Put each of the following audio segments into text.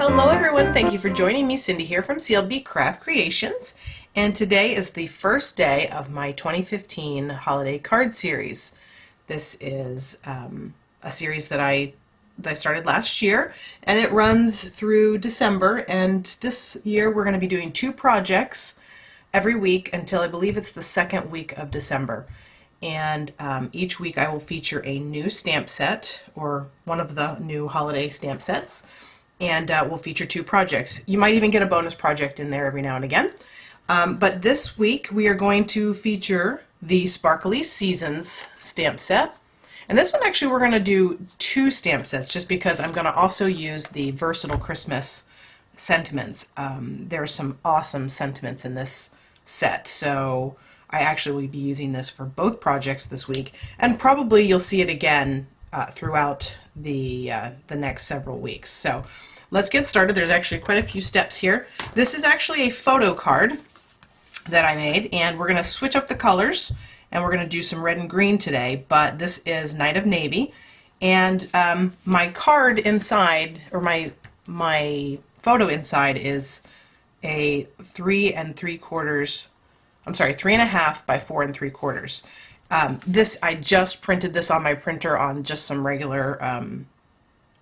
Hello everyone, thank you for joining me. Cindy here from CLB Craft Creations, and today is the first day of my 2015 holiday card series. This is a series that I started last year, and it runs through December, and this year we're going to be doing 2 projects every week until I believe it's the second week of December. And each week I will feature a new stamp set or one of the new holiday stamp sets, and we'll feature 2 projects. You might even get a bonus project in there every now and again. But this week we are going to feature the Sparkly Seasons stamp set. And this one actually we're going to do 2 stamp sets just because I'm going to also use the Versatile Christmas sentiments. There are some awesome sentiments in this set, so I actually will be using this for both projects this week, and probably you'll see it again throughout the next several weeks. So let's get started. There's actually quite a few steps here. This is actually a photo card that I made, and we're going to switch up the colors, and we're going to do some red and green today, but this is Night of Navy, and my card inside, or my photo inside, is a 3.5 by 4 3/4. This, I just printed this on my printer on just some regular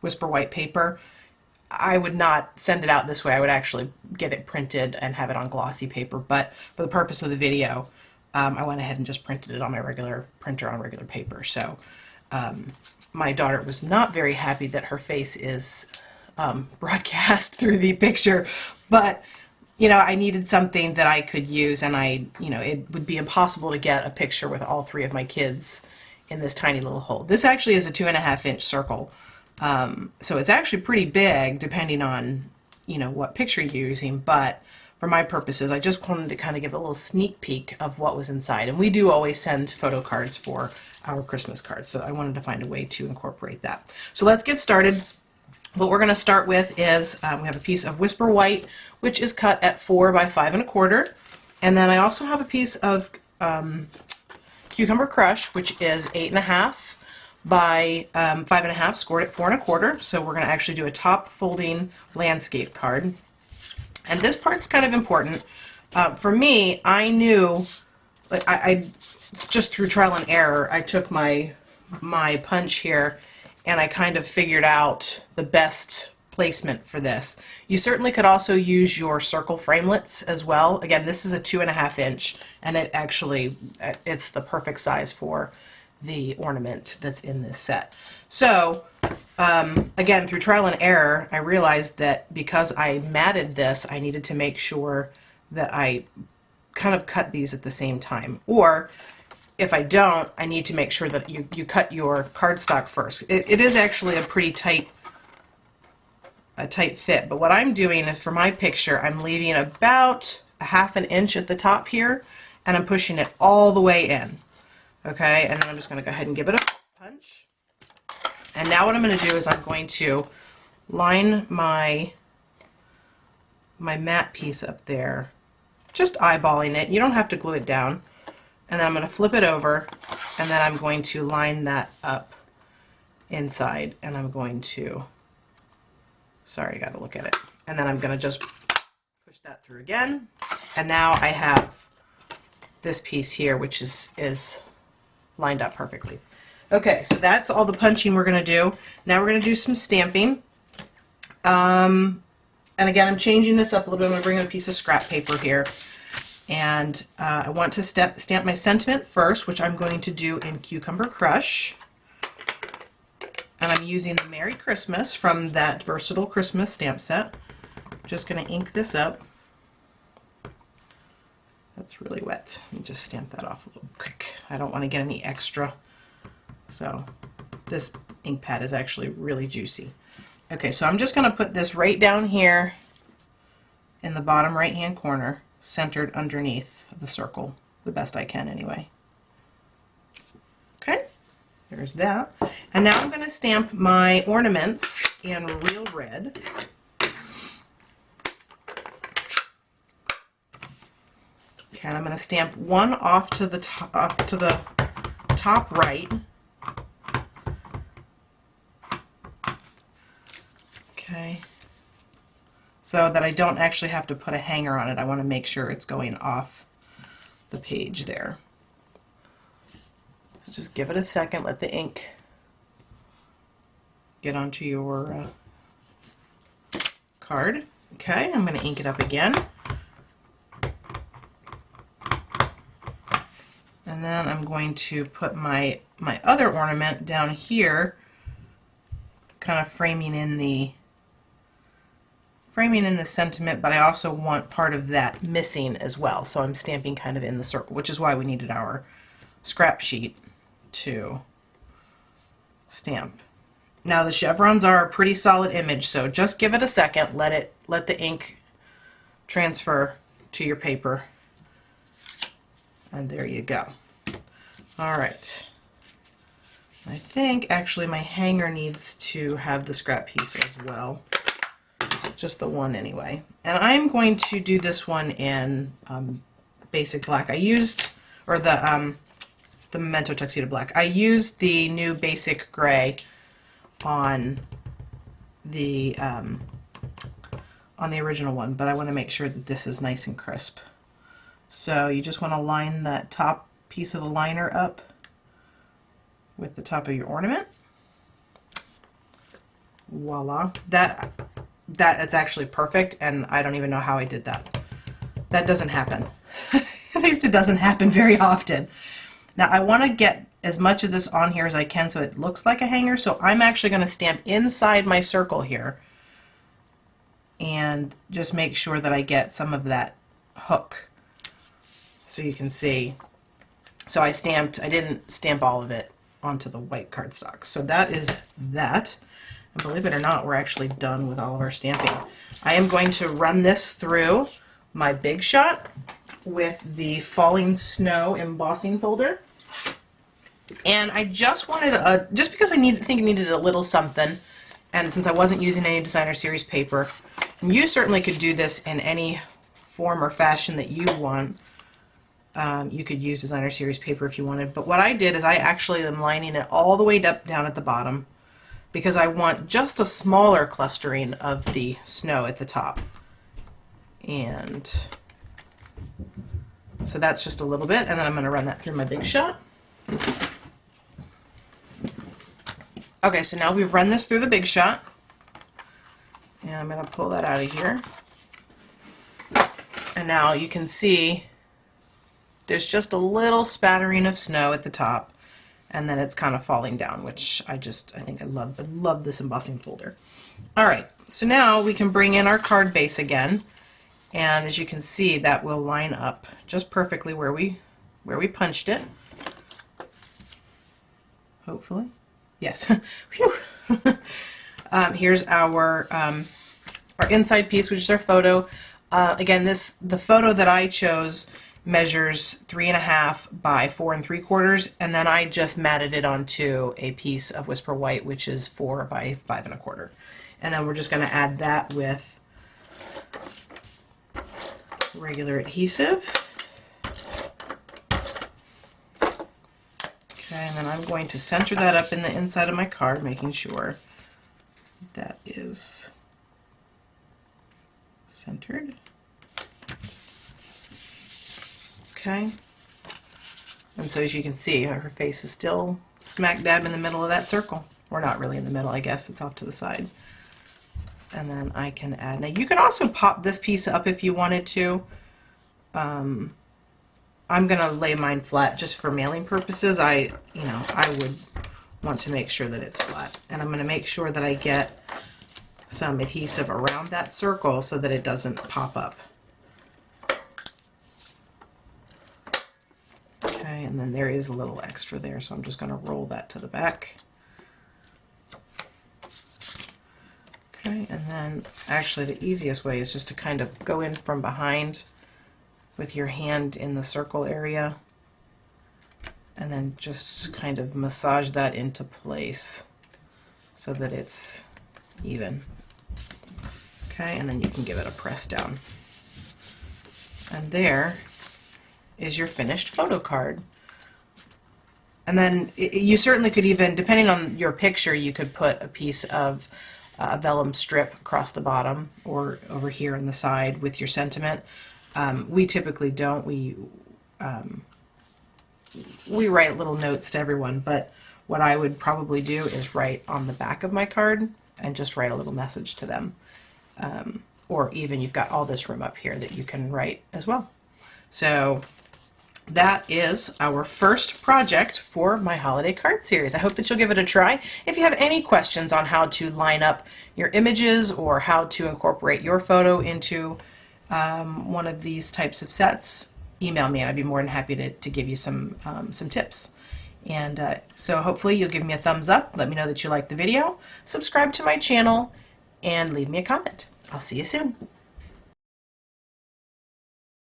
Whisper White paper. I would not send it out this way. I would actually get it printed and have it on glossy paper, but for the purpose of the video, I went ahead and just printed it on my regular printer on regular paper. So my daughter was not very happy that her face is broadcast through the picture, but you know, I needed something that I could use, and it would be impossible to get a picture with all 3 of my kids in this tiny little hole. This actually is a 2.5-inch circle, so it's actually pretty big depending on, what picture you're using, but for my purposes, I just wanted to kind of give a little sneak peek of what was inside. And we do always send photo cards for our Christmas cards, so I wanted to find a way to incorporate that. So let's get started. What we're going to start with is we have a piece of Whisper White, which is cut at 4 by 5 1/4, and then I also have a piece of Cucumber Crush, which is 8.5 by 5 1/2, scored at 4 1/4. So we're going to actually do a top folding landscape card, and this part's kind of important. For me, I knew, like I just through trial and error, I took my punch here, and I kind of figured out the best placement for this. You certainly could also use your circle framelits as well. Again, this is a 2.5-inch, and it's the perfect size for the ornament that's in this set. So again, through trial and error, I realized that because I matted this, I needed to make sure that I kind of cut these at the same time, or if I don't, I need to make sure that you cut your cardstock first. It is actually a pretty tight fit, but what I'm doing is, for my picture, I'm leaving about a 1/2 inch at the top here, and I'm pushing it all the way in. Okay, and then I'm just going to go ahead and give it a punch. And now what I'm going to do is I'm going to line my matte piece up there, just eyeballing it. You don't have to glue it down. And then I'm going to flip it over, and then I'm going to line that up inside, and I'm going to, sorry, I got to look at it, and then I'm going to just push that through again, and now I have this piece here, which is lined up perfectly. Okay, so that's all the punching we're going to do. Now we're going to do some stamping, and again, I'm changing this up a little bit. I'm going to bring in a piece of scrap paper here. And I want to stamp my sentiment first, which I'm going to do in Cucumber Crush. And I'm using the Merry Christmas from that Versatile Christmas stamp set. Just going to ink this up. That's really wet. Let me just stamp that off a little quick. I don't want to get any extra. So this ink pad is actually really juicy. Okay, so I'm just going to put this right down here in the bottom right-hand corner, centered underneath the circle, the best I can anyway. Okay, there's that. And now I'm going to stamp my ornaments in Real Red. Okay, and I'm going to stamp one off to the top right. Okay. so that I don't actually have to put a hanger on it. I want to make sure it's going off the page there. So just give it a second, let the ink get onto your card. Okay, I'm going to ink it up again. And then I'm going to put my other ornament down here, kind of framing in the sentiment, but I also want part of that missing as well. So I'm stamping kind of in the circle, which is why we needed our scrap sheet to stamp. Now the chevrons are a pretty solid image, so just give it a second, let the ink transfer to your paper. And there you go. All right. I think actually my hanger needs to have the scrap piece as well. Just the one anyway. And I'm going to do this one in basic black. I used, or the Memento Tuxedo Black. I used the new basic gray on the original one, but I want to make sure that this is nice and crisp. So you just want to line that top piece of the liner up with the top of your ornament. Voila. That is actually perfect, and I don't even know how I did that. That doesn't happen. At least it doesn't happen very often. Now I want to get as much of this on here as I can so it looks like a hanger, so I'm actually going to stamp inside my circle here and just make sure that I get some of that hook so you can see. So I didn't stamp all of it onto the white cardstock. So that is that. And believe it or not, we're actually done with all of our stamping. I am going to run this through my Big Shot with the Falling Snow embossing folder. And I just wanted just because I think it needed a little something, and since I wasn't using any designer series paper, and you certainly could do this in any form or fashion that you want. You could use designer series paper if you wanted, but what I did is I actually am lining it all the way up down at the bottom because I want just a smaller clustering of the snow at the top. And so that's just a little bit, and then I'm going to run that through my Big Shot. Okay, so now we've run this through the Big Shot, and I'm going to pull that out of here. And now you can see there's just a little spattering of snow at the top, and then it's kind of falling down, which I think I love this embossing folder. All right, so now we can bring in our card base again, and as you can see, that will line up just perfectly where we punched it. Hopefully, yes. Here's our inside piece, which is our photo. Again, the photo that I chose measures 3.5 by 4 3/4, and then I just matted it onto a piece of Whisper White, which is 4 by 5 1/4. And then we're just going to add that with regular adhesive. Okay, and then I'm going to center that up in the inside of my card, making sure that is centered. Okay, and so as you can see, her face is still smack dab in the middle of that circle. Or not really in the middle, I guess, it's off to the side. And then I can add, now you can also pop this piece up if you wanted to. I'm gonna lay mine flat just for mailing purposes. I would want to make sure that it's flat. And I'm gonna make sure that I get some adhesive around that circle so that it doesn't pop up. Okay, and then there is a little extra there, so I'm just going to roll that to the back. Okay, and then actually the easiest way is just to kind of go in from behind with your hand in the circle area and then just kind of massage that into place so that it's even. Okay, and then you can give it a press down. And there is your finished photo card. And then you certainly could even, depending on your picture, you could put a piece of a vellum strip across the bottom or over here on the side with your sentiment. We typically don't. We write little notes to everyone, but what I would probably do is write on the back of my card and just write a little message to them. Or even you've got all this room up here that you can write as well. So that is our first project for my holiday card series. I hope that you'll give it a try. If you have any questions on how to line up your images or how to incorporate your photo into one of these types of sets, email me and I'd be more than happy to give you some tips. And so hopefully you'll give me a thumbs up, let me know that you like the video, subscribe to my channel, and leave me a comment. I'll see you soon.